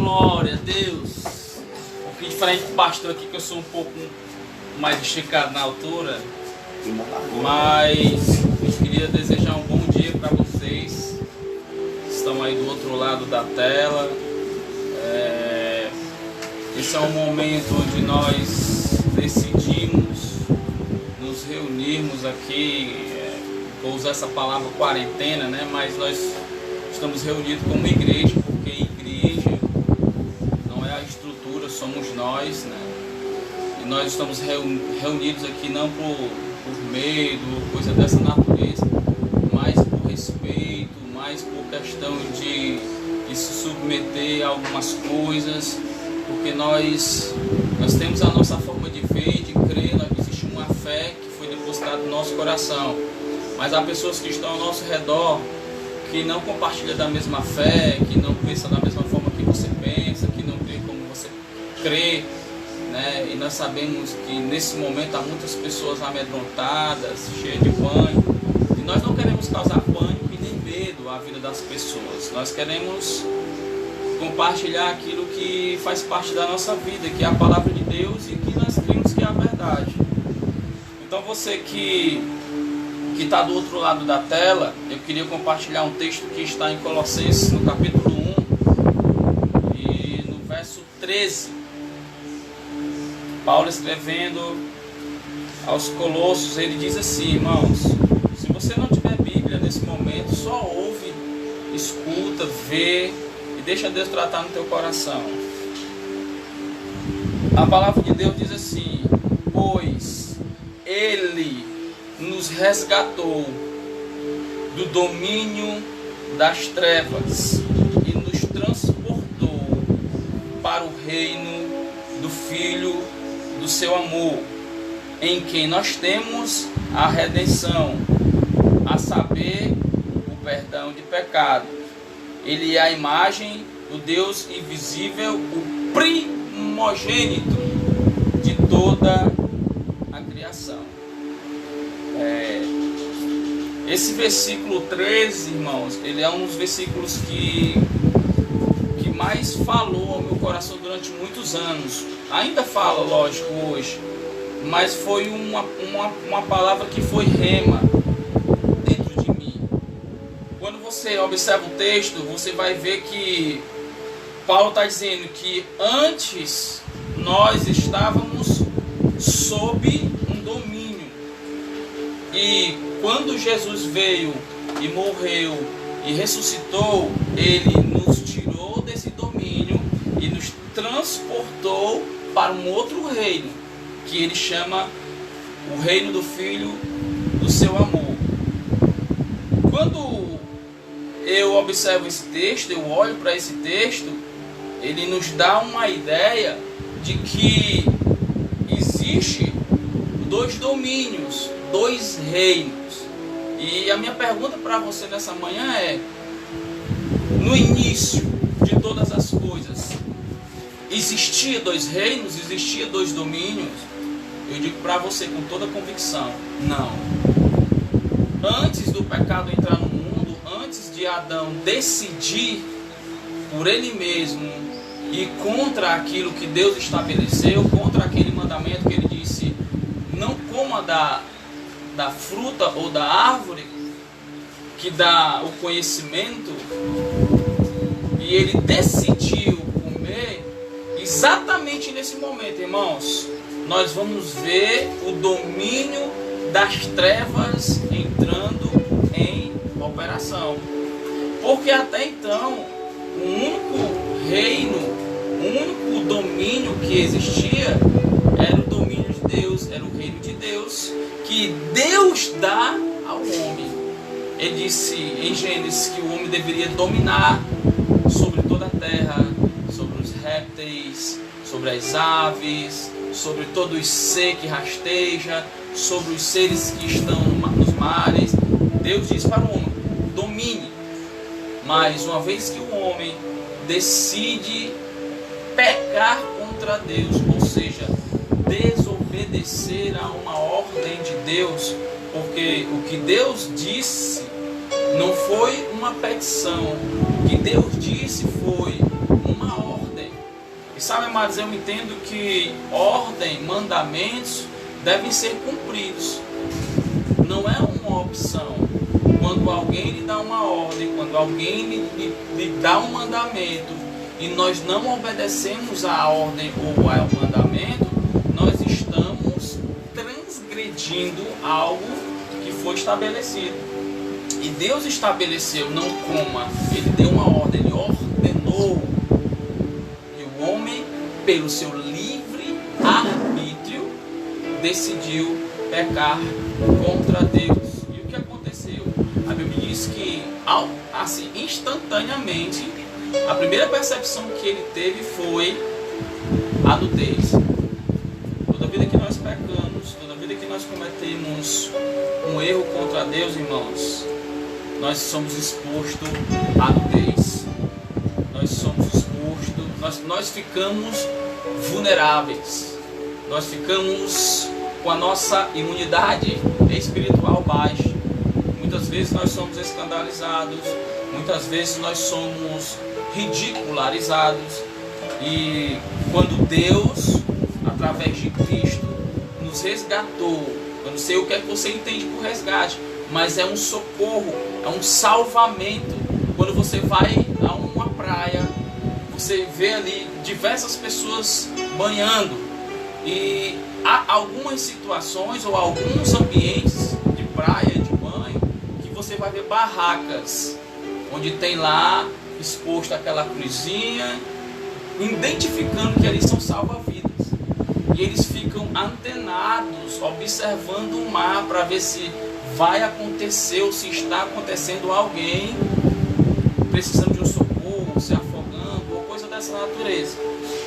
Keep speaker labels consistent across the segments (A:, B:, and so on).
A: glória a Deus. Um pouquinho diferente do pastor aqui, que eu sou um pouco mais esticado na altura. Mas eu queria desejar um bom dia para vocês que estão aí do outro lado da tela. Esse é um momento onde nós decidimos nos reunirmos aqui. Vou usar essa palavra quarentena, né? Mas nós estamos reunidos como igreja, porque igreja não é a estrutura, somos nós, né? E nós estamos reunidos aqui não por medo, coisa dessa natureza, mas por respeito, mais por questão de se submeter a algumas coisas, porque nós temos a nossa forma de ver, de crer, existe uma fé que foi depositada no nosso coração, mas há pessoas que estão ao nosso redor que não compartilham da mesma fé, que não pensam da mesma forma que você pensa, que não crê como você crê, né? E nós sabemos que nesse momento há muitas pessoas amedrontadas, cheias de pânico, e nós não queremos causar pânico e nem medo à vida das pessoas. Nós queremos compartilhar aquilo que faz parte da nossa vida, que é a palavra de Deus e que nós cremos que é a verdade. Então você que está do outro lado da tela, eu queria compartilhar um texto que está em Colossenses, no capítulo 1 e no verso 13. Paulo escrevendo aos Colossos, ele diz assim: irmãos, se você não tiver Bíblia nesse momento, só ouve, escuta, vê e deixa Deus tratar no teu coração. A palavra de Deus diz assim: pois Ele nos resgatou do domínio das trevas e nos transportou para o reino do Filho do seu amor, em quem nós temos a redenção, a saber, o perdão de pecados. Ele é a imagem do Deus invisível, o primogênito de toda a criação. Esse versículo 13, irmãos, ele é um dos versículos que mais falou ao meu coração durante muitos anos. Ainda fala, lógico, hoje, mas foi uma palavra que foi rema dentro de mim. Quando você observa o texto, você vai ver que Paulo está dizendo que antes nós estávamos sob um domínio, e quando Jesus veio e morreu e ressuscitou, ele nos tirou desse domínio e nos transportou para um outro reino, que ele chama o reino do Filho do seu amor. Quando eu observo esse texto, eu olho para esse texto, ele nos dá uma ideia de que existe dois domínios, dois reinos. E a minha pergunta para você nessa manhã é: no início de todas as coisas, existia dois reinos, existia dois domínios? Eu digo para você com toda convicção: não. Antes do pecado entrar no mundo, antes de Adão decidir por ele mesmo e contra aquilo que Deus estabeleceu, contra aquele mandamento que ele disse: não coma da fruta ou da árvore que dá o conhecimento, e ele decidiu comer, exatamente nesse momento, irmãos, nós vamos ver o domínio das trevas entrando em operação. Porque até então, o único reino, o único domínio que existia era o domínio de Deus, era o reino de Deus, que Deus dá ao homem. Ele disse em Gênesis que o homem deveria dominar sobre toda a terra, sobre os répteis, sobre as aves, sobre todo o ser que rasteja, sobre os seres que estão nos mares. Deus diz para o homem: domine. Mas uma vez que o homem decide pecar contra Deus, ou seja, desobedecer a uma ordem de Deus, porque o que Deus disse não foi uma petição, o que Deus disse foi uma ordem. E sabe, amados, eu entendo que ordem, mandamentos devem ser cumpridos. Não é uma opção. Quando alguém lhe dá uma ordem, quando alguém lhe dá um mandamento, e nós não obedecemos à ordem ou ao mandamento, nós estamos transgredindo algo que foi estabelecido. E Deus estabeleceu, não coma, Ele deu uma ordem, Ele ordenou. E o homem, pelo seu livre arbítrio, decidiu pecar contra Deus. E o que aconteceu? A Bíblia diz que, assim, instantaneamente, a primeira percepção que ele teve foi a nudez. Toda vida que nós pecamos, toda vida que nós cometemos um erro contra Deus, irmãos, nós somos expostos à nudez. Nós somos expostos, nós ficamos vulneráveis. Nós ficamos com a nossa imunidade espiritual baixa. Muitas vezes nós somos escandalizados, muitas vezes nós somos ridicularizados. E quando Deus, através de Cristo, nos resgatou, eu não sei o que é que você entende por resgate, mas é um socorro, é um salvamento. Quando você vai a uma praia, você vê ali diversas pessoas banhando, e há algumas situações ou alguns ambientes de praia, de banho, que você vai ver barracas, onde tem lá exposto aquela cruzinha, identificando que ali são salva-vidas. E eles ficam antenados, observando o mar para ver se vai acontecer ou se está acontecendo alguém precisando de um socorro, se afogando ou coisa dessa natureza.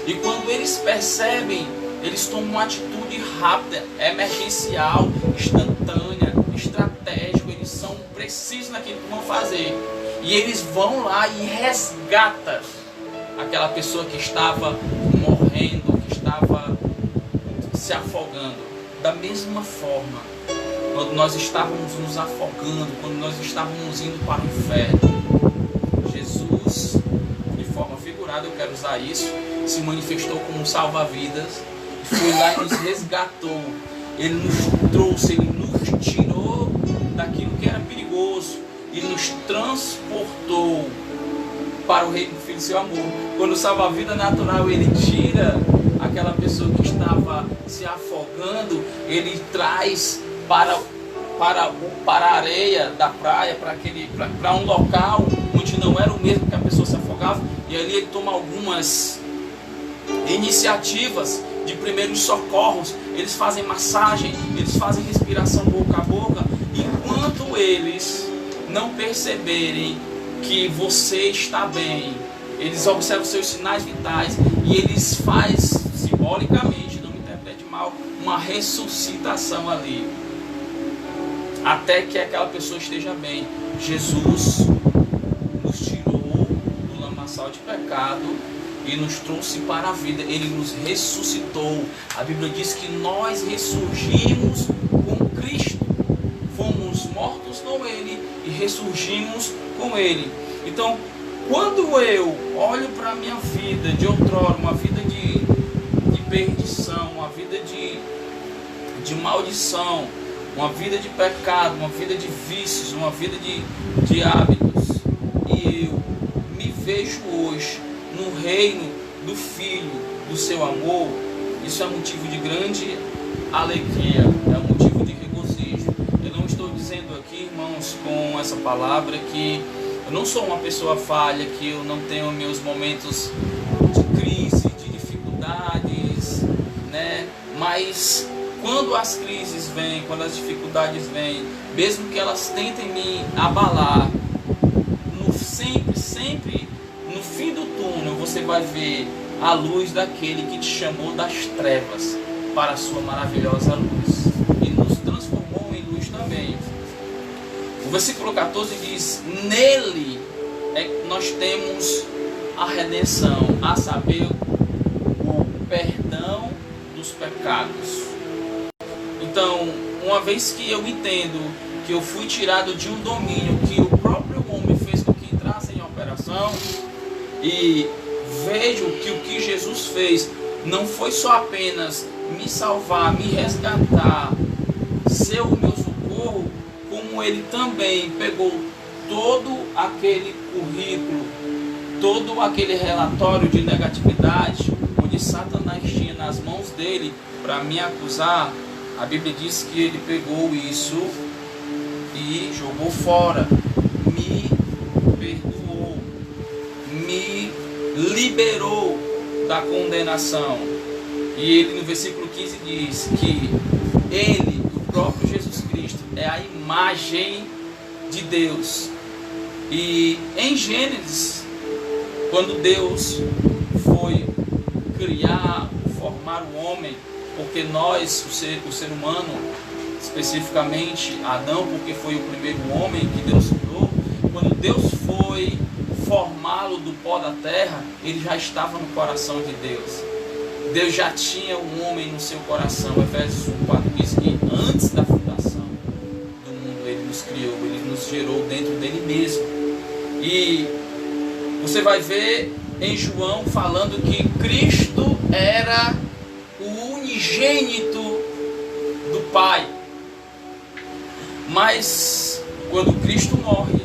A: E quando eles percebem, eles tomam uma atitude rápida, emergencial, instantânea, estratégica. Eles são precisos naquilo que vão fazer. E eles vão lá e resgatam aquela pessoa que estava morrendo, que estava se afogando. Da mesma forma, quando nós estávamos nos afogando, quando nós estávamos indo para o inferno, Jesus, de forma figurada, eu quero usar isso, se manifestou como um salva-vidas, foi lá e nos resgatou. Ele nos trouxe, Ele nos tirou daquilo que era perigoso e nos transportou para o reino do Filho do seu amor. Quando o salva-vida natural, ele tira aquela pessoa que estava se afogando, ele traz para a areia da praia, para um local onde não era o mesmo que a pessoa se afogava, e ali ele toma algumas iniciativas de primeiros socorros. Eles fazem massagem, eles fazem respiração boca a boca. Enquanto eles não perceberem que você está bem, eles observam seus sinais vitais e eles fazem simbolicamente, não me interprete mal, uma ressuscitação ali, até que aquela pessoa esteja bem. Jesus nos tirou do lamaçal de pecado e nos trouxe para a vida. Ele nos ressuscitou. A Bíblia diz que nós ressurgimos com Cristo. Fomos mortos com Ele e ressurgimos com Ele. Então, quando eu olho para a minha vida de outrora, uma vida de perdição, uma vida de maldição, uma vida de pecado, uma vida de vícios, uma vida de hábitos, e eu me vejo hoje no reino do Filho do seu amor, isso é motivo de grande alegria, é motivo de regozijo. Eu não estou dizendo aqui, irmãos, com essa palavra que eu não sou uma pessoa falha, que eu não tenho meus momentos de crise, de dificuldades, né? Mas quando as crises vêm, quando as dificuldades vêm, mesmo que elas tentem me abalar, sempre no fim do túnel você vai ver a luz daquele que te chamou das trevas para a sua maravilhosa luz e nos transformou em luz também. O versículo 14 diz: nele nós temos a redenção, a saber, o perdão dos pecados. Então, uma vez que eu entendo que eu fui tirado de um domínio que o próprio homem fez com que entrasse em operação, e vejo que o que Jesus fez não foi só apenas me salvar, me resgatar, ser o meu socorro, como ele também pegou todo aquele currículo, todo aquele relatório de negatividade, onde Satanás tinha nas mãos dele para me acusar. A Bíblia diz que ele pegou isso e jogou fora, me perdoou, me liberou da condenação. E ele no versículo 15 diz que ele, o próprio Jesus Cristo, é a imagem de Deus. E em Gênesis, quando Deus foi criar, formar o homem, porque nós, o ser humano, especificamente Adão, porque foi o primeiro homem que Deus criou, quando Deus foi formá-lo do pó da terra, ele já estava no coração de Deus. Deus já tinha um homem no seu coração. Efésios 4 diz que antes da fundação do mundo ele nos criou, ele nos gerou dentro dele mesmo. E você vai ver em João falando que Cristo era o unigênito do Pai. Mas quando Cristo morre,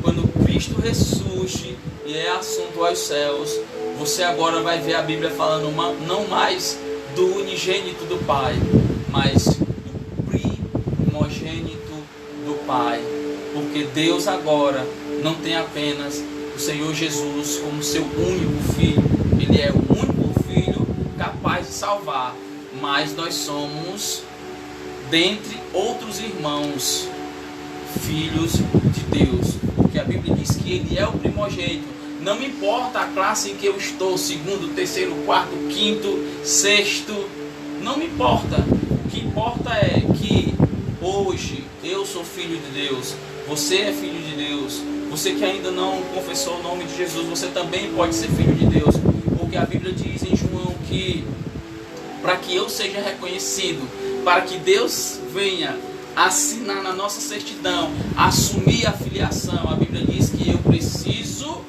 A: quando Cristo ressurge e é assunto aos céus, você agora vai ver a Bíblia falando não mais do unigênito do Pai, mas do primogênito do Pai. Porque Deus agora não tem apenas o Senhor Jesus como seu único filho. Ele é o único filho capaz de salvar. Mas nós somos, dentre outros irmãos, filhos de Deus. Porque a Bíblia diz que ele é o primogênito. Não me importa a classe em que eu estou, segundo, terceiro, quarto, quinto, sexto, não me importa. O que importa é que hoje eu sou filho de Deus, você é filho de Deus, você que ainda não confessou o nome de Jesus, você também pode ser filho de Deus, porque a Bíblia diz em João que para que eu seja reconhecido, para que Deus venha assinar na nossa certidão, assumir a filiação, a Bíblia diz que eu preciso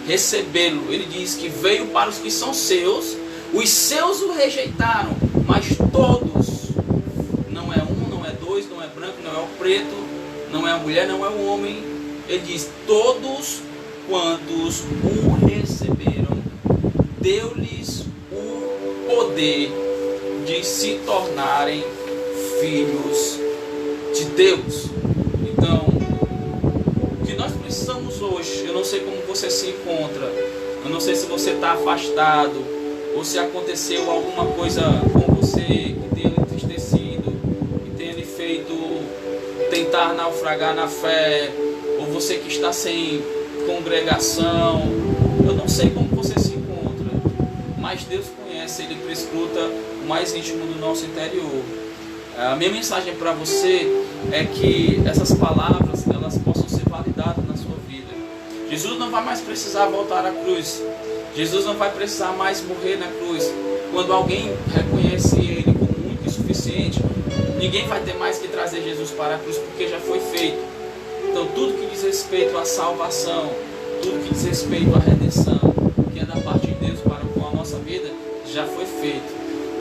A: recebê-lo. Ele diz que veio para os que são seus, os seus o rejeitaram, mas todos, não é um, não é dois, não é branco, não é o preto, não é a mulher, não é o homem, ele diz, todos quantos o receberam, deu-lhes o poder de se tornarem filhos de Deus. Então, o que nós precisamos hoje, eu não sei como você se encontra, eu não sei se você está afastado, ou se aconteceu alguma coisa com você que tenha lhe entristecido, que tenha lhe feito tentar naufragar na fé, ou você que está sem congregação, eu não sei como você se encontra, mas Deus conhece, Ele prescruta o mais íntimo do nosso interior. A minha mensagem para você é que essas palavras, elas possam ser validadas na sua vida. Jesus não vai mais precisar voltar à cruz. Jesus não vai precisar mais morrer na cruz. Quando alguém reconhece Ele como único e suficiente, ninguém vai ter mais que trazer Jesus para a cruz, porque já foi feito. Então tudo que diz respeito à salvação, tudo que diz respeito à redenção, que é da parte de Deus para com a nossa vida, já foi feito.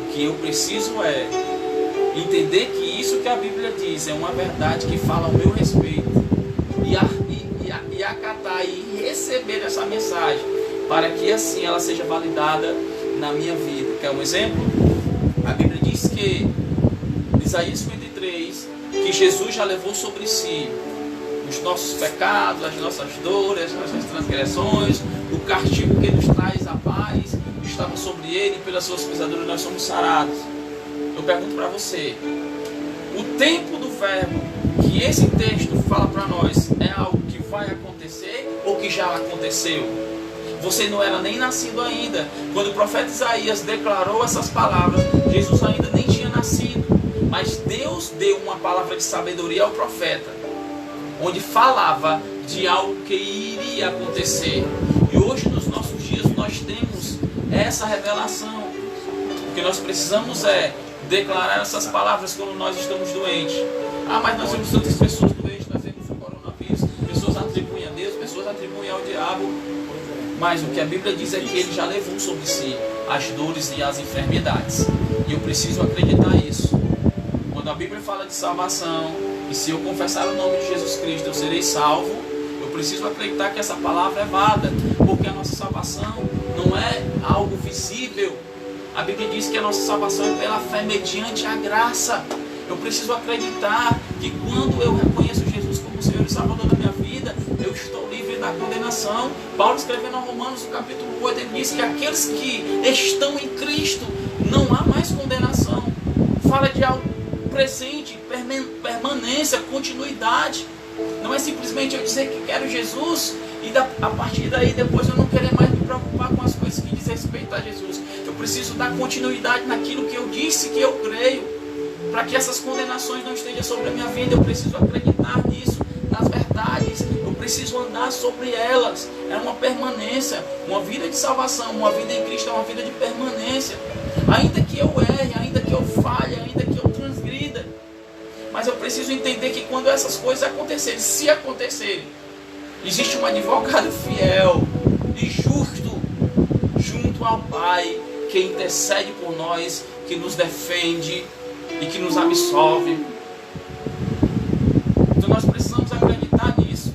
A: O que eu preciso é entender que isso que a Bíblia diz é uma verdade que fala ao meu respeito, e acatar e receber essa mensagem, para que assim ela seja validada na minha vida. Quer um exemplo? A Bíblia diz que, Isaías 53, que Jesus já levou sobre si os nossos pecados, as nossas dores, as nossas transgressões, o castigo que nos traz a paz estava sobre ele, e pelas suas pisaduras nós somos sarados. Eu pergunto para você, o tempo do verbo que esse texto fala para nós é algo que vai acontecer ou que já aconteceu? Você não era nem nascido ainda. Quando o profeta Isaías declarou essas palavras, Jesus ainda nem tinha nascido. Mas Deus deu uma palavra de sabedoria ao profeta, onde falava de algo que iria acontecer. E hoje, nos nossos dias, nós temos essa revelação. O que nós precisamos é declarar essas palavras quando nós estamos doentes. Ah, mas nós vemos tantas pessoas doentes, nós vemos o coronavírus, pessoas atribuem a Deus, pessoas atribuem ao diabo. Mas o que a Bíblia diz é que Ele já levou sobre si as dores e as enfermidades. E eu preciso acreditar nisso. Quando a Bíblia fala de salvação, e se eu confessar o nome de Jesus Cristo eu serei salvo, eu preciso acreditar que essa palavra é válida, porque a nossa salvação não é algo visível. A Bíblia diz que a nossa salvação é pela fé mediante a graça. Eu preciso acreditar que quando eu reconheço Jesus como Senhor e Salvador da minha vida, eu estou livre da condenação. Paulo, escrevendo a Romanos, no capítulo 8, ele diz que aqueles que estão em Cristo, não há mais condenação. Fala de algo presente, permanência, continuidade. Não é simplesmente eu dizer que quero Jesus e a partir daí depois eu não querer mais me preocupar com as coisas que diz respeito a Jesus. Eu preciso dar continuidade naquilo que eu disse que eu creio, para que essas condenações não estejam sobre a minha vida. Eu preciso acreditar nisso, nas verdades. Eu preciso andar sobre elas. É uma permanência. Uma vida de salvação, uma vida em Cristo é uma vida de permanência. Ainda que eu erre, ainda que eu falhe, ainda que eu transgrida. Mas eu preciso entender que quando essas coisas acontecerem, se acontecerem, existe um advogado fiel e justo junto ao Pai, que intercede por nós, que nos defende e que nos absolve. Então nós precisamos acreditar nisso.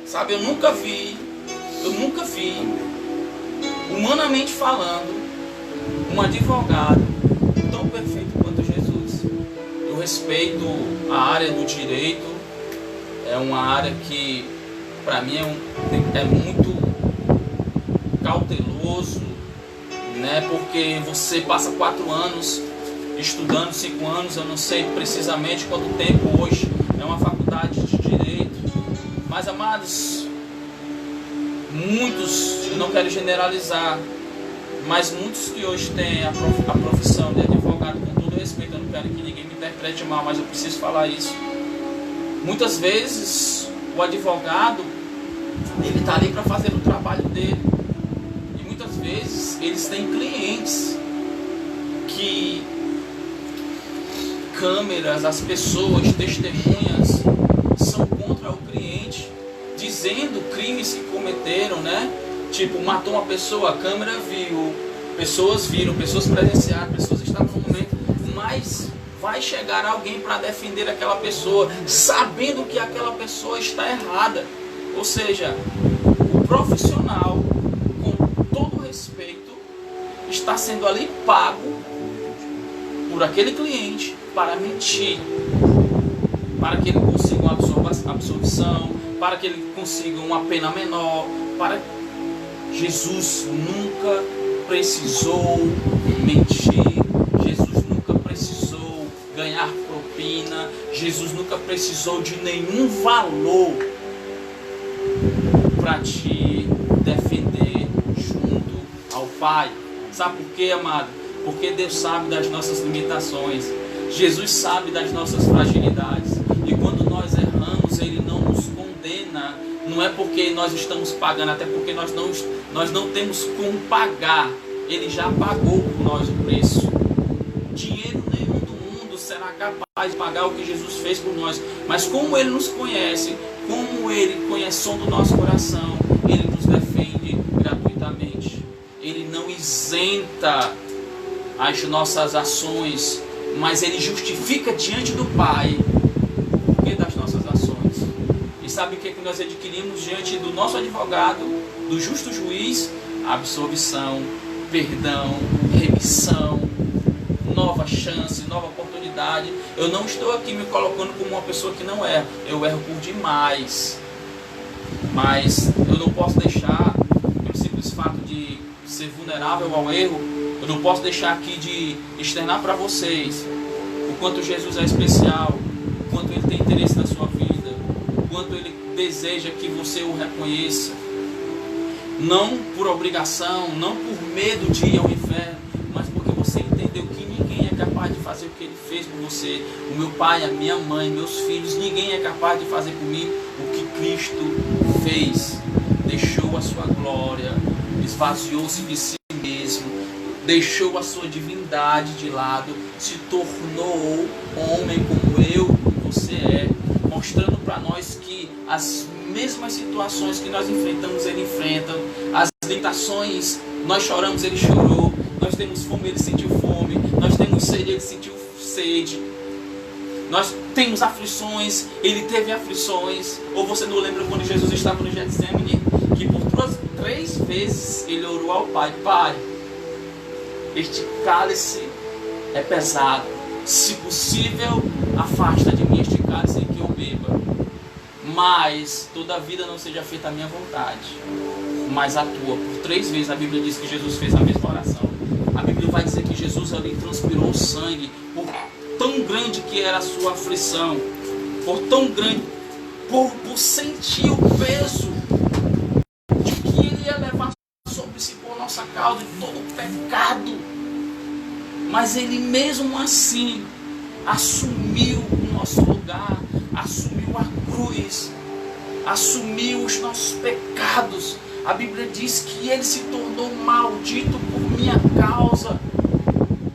A: Sabe, eu nunca vi, humanamente falando, um advogado tão perfeito quanto Jesus. Eu respeito a área do direito, é uma área que para mim é muito cauteloso, né? Porque você passa 4 anos estudando, 5 anos, eu não sei precisamente quanto tempo hoje é uma faculdade de direito. Mas, amados, muitos, eu não quero generalizar, mas muitos que hoje têm a profissão de advogado, com todo respeito, eu não quero que ninguém me interprete mal, mas eu preciso falar isso. Muitas vezes o advogado, ele está ali para fazer o trabalho dele, e muitas vezes eles têm clientes que câmeras, as pessoas, testemunhas são contra o cliente, dizendo crimes que cometeram, né? Tipo, matou uma pessoa, a câmera viu, pessoas viram, pessoas presenciaram, pessoas estavam no momento, mas vai chegar alguém para defender aquela pessoa, sabendo que aquela pessoa está errada. Ou seja, o profissional, com todo respeito, está sendo ali pago por aquele cliente para mentir, para que ele consiga uma absolvição, para que ele consiga uma pena menor. Jesus nunca precisou mentir, Jesus nunca precisou ganhar propina, Jesus nunca precisou de nenhum valor para te defender junto ao Pai. Sabe por quê, amado? Porque Deus sabe das nossas limitações, Jesus sabe das nossas fragilidades, e quando nós erramos, Ele não nos condena. Não é porque nós estamos pagando, até porque nós não temos como pagar. Ele já pagou por nós o preço. Dinheiro nenhum do mundo será capaz de pagar o que Jesus fez por nós. Mas como Ele nos conhece, como Ele conhece o som do nosso coração, Ele nos defende gratuitamente. Ele não isenta as nossas ações, mas Ele justifica diante do Pai o porquê das nossas ações. E sabe o que nós adquirimos diante do nosso advogado, do justo juiz? Absolvição, perdão, remissão, nova chance, nova oportunidade. Eu não estou aqui me colocando como uma pessoa que não erra, eu erro por demais, mas eu não posso deixar, pelo simples fato de ser vulnerável ao erro, eu não posso deixar aqui de externar para vocês o quanto Jesus é especial, o quanto Ele tem interesse na sua vida, o quanto Ele deseja que você o reconheça. Não por obrigação, não por medo de ir ao inferno, mas porque você entendeu que ninguém é capaz de fazer o que Ele fez por você. O meu pai, a minha mãe, meus filhos, ninguém é capaz de fazer comigo o que Cristo fez. Deixou a sua glória, esvaziou-se de si mesmo, deixou a sua divindade de lado, se tornou homem como eu e você é, mostrando para nós que as mesmas situações que nós enfrentamos, Ele enfrenta. As limitações, nós choramos, Ele chorou. Nós temos fome, Ele sentiu fome. Nós temos sede, Ele sentiu sede. Nós temos aflições, Ele teve aflições. Ou você não lembra quando Jesus estava no Getsemane, que por 3 vezes Ele orou ao Pai: Pai, este cálice é pesado, se possível afasta de mim este cálice que eu beba, mas toda a vida não seja feita a minha vontade, mas a tua. Por 3 vezes a Bíblia diz que Jesus fez a mesma oração. A Bíblia vai dizer que Jesus ali transpirou sangue, por tão grande que era a sua aflição, por tão grande, por sentir o peso de que Ele ia levar sobre si por nossa causa, de todo o pecado. Mas Ele mesmo assim assumiu o nosso lugar, assumiu a cruz, assumiu os nossos pecados. A Bíblia diz que Ele se tornou maldito por minha causa,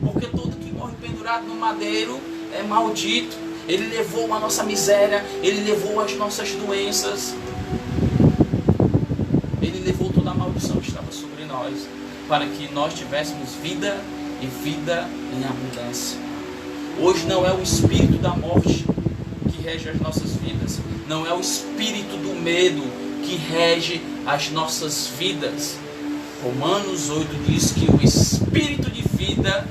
A: porque todo que morre pendurado no madeiro é maldito. Ele levou a nossa miséria, Ele levou as nossas doenças, Ele levou toda a maldição que estava sobre nós, para que nós tivéssemos vida e vida em abundância. Hoje não é o espírito da morte que rege as nossas vidas, não é o espírito do medo que rege as nossas vidas. Romanos 8 diz que o espírito de vida,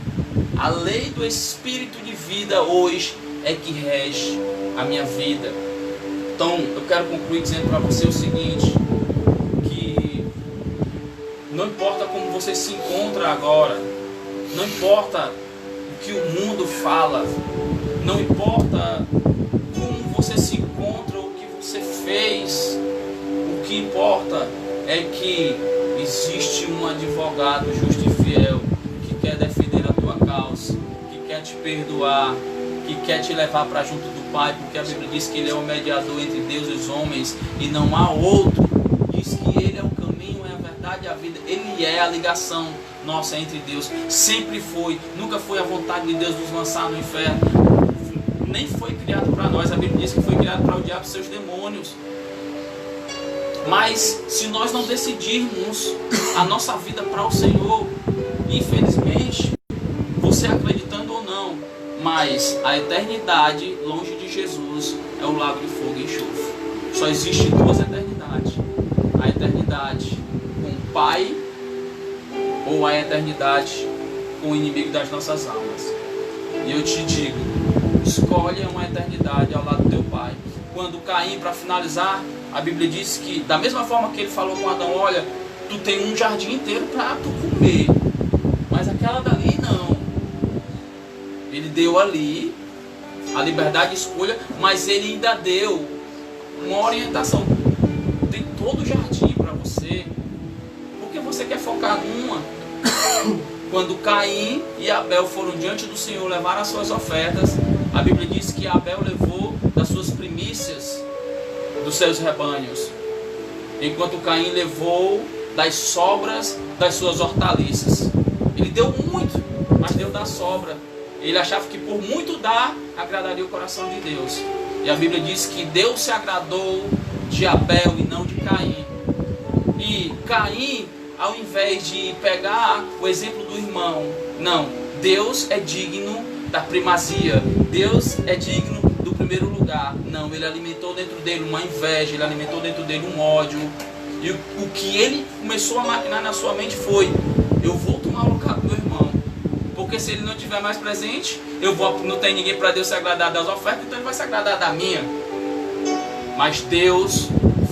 A: a lei do espírito de vida hoje é que rege a minha vida. Então eu quero concluir dizendo para você o seguinte, que não importa como você se encontra agora, não importa o que o mundo fala, não importa como você se encontra, o que você fez, o que importa é que existe um advogado justo e fiel que quer defender a tua causa, que quer te perdoar, que quer te levar para junto do Pai, porque a Bíblia diz que Ele é o mediador entre Deus e os homens e não há outro. Diz que Ele é o caminho, é a verdade e a vida. Ele é a ligação nossa entre Deus. Sempre foi, nunca foi a vontade de Deus nos lançar no inferno. Nem foi criado para nós. A Bíblia diz que foi criado para o diabo e seus demônios. Mas se nós não decidirmos a nossa vida para o Senhor, infelizmente, você acreditando ou não, mas a eternidade longe de Jesus é o lago de fogo e enxofre. Só existe 2 eternidades: a eternidade com o Pai, ou a eternidade com o inimigo das nossas almas. E eu te digo, escolha uma eternidade ao lado do teu Pai. Quando Caim, para finalizar, a Bíblia diz que, da mesma forma que ele falou com Adão: olha, tu tem um jardim inteiro para tu comer, mas aquela dali não. Ele deu ali a liberdade de escolha, mas ele ainda deu uma orientação. Tem todo o jardim para você. Por que você quer focar numa? Quando Caim e Abel foram diante do Senhor levar as suas ofertas, a Bíblia diz que Abel levou das suas primícias dos seus rebanhos, enquanto Caim levou das sobras das suas hortaliças. Ele deu muito, mas deu da sobra. Ele achava que por muito dar, agradaria o coração de Deus. E a Bíblia diz que Deus se agradou de Abel e não de Caim. E Caim, ao invés de pegar o exemplo do irmão, não, Deus é digno da primazia, Deus é digno do primeiro lugar. Não, ele alimentou dentro dele uma inveja, ele alimentou dentro dele um ódio. E o que ele começou a maquinar na sua mente foi: eu vou tomar o lugar do meu irmão, porque se ele não estiver mais presente, não tem ninguém para Deus se agradar das ofertas, então ele vai se agradar da minha. Mas Deus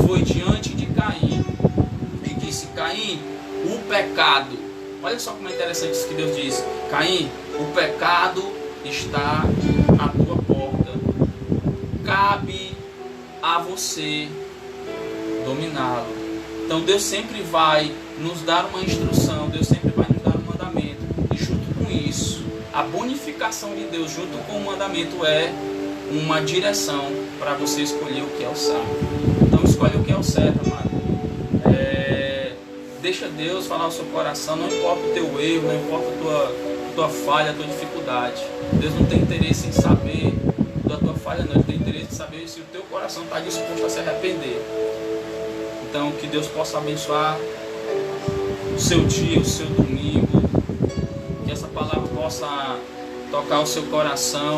A: foi diante de Caim e disse: Caim, o pecado, olha só como é interessante isso que Deus diz: Caim, o pecado está à tua porta, cabe a você dominá-lo. Então Deus sempre vai nos dar uma instrução, Deus sempre vai nos dar um mandamento, e junto com isso, a bonificação de Deus junto com o mandamento é uma direção para você escolher o que é o certo. Então escolhe o que é o certo, amado. Deixa Deus falar o seu coração, não importa o teu erro, não importa a tua falha, a tua dificuldade. Deus não tem interesse em saber da tua falha, não. Ele tem interesse em saber se o teu coração está disposto a se arrepender. Então, que Deus possa abençoar o seu dia, o seu domingo, que essa palavra possa tocar o seu coração.